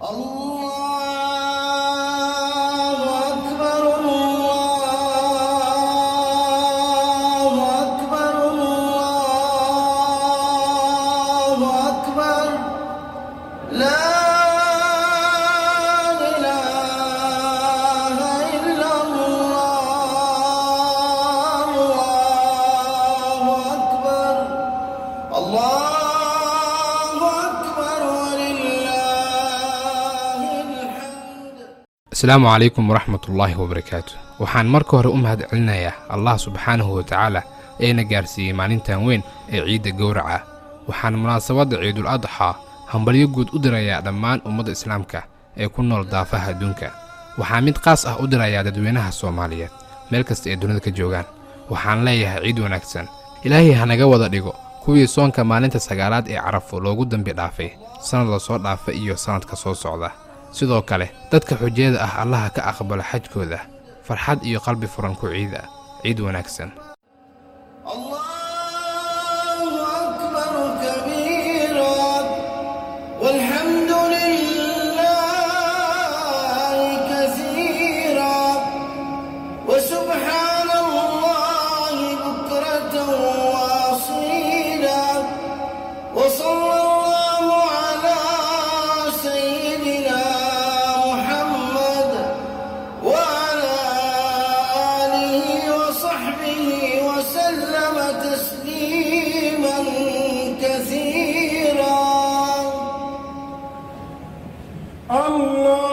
الله أكبر الله أكبر الله أكبر لا إله إلا الله الله أكبر الله أكبر ولله الحمد. asalaamu calaykum waraxmatullaahi wabarakaatu. waxaan marka hore u mahadcelinayaa allah subxaanahu watacaala eena gaarsiiyey maalintan weyn ee ciidda gowraca. waxaan munaasabadda ciidul adxaa hambalyo guud u dirayaa dhammaan ummadda islaamka ee ku nool daafaha adduunka. waxaa mid qaas ah u dirayaa dadweynaha soomaaliyeed meel kasta ee dunida ka joogaan. waxaan leeyahay ciid wanaagsan. ilaahay hanaga wada dhigo kuwii soonka maalinta sagaalaad ee carafo loogu dambi dhaafay sannad la soo dhaafa iyo sannadka soo socda. sidoo kale dadka xujayada ah allaha ka aqbalo xajkooda farxad iyo qalbi furan ku ciida. ciid wanaagsan. الله أكبر كبيرا والحمد لله كثيرا وسبحان الله بكرة وأصيلا وصلى الله على سيدنا محمد وعلى آله وصحبه وسلم تسليما كثيرا. الله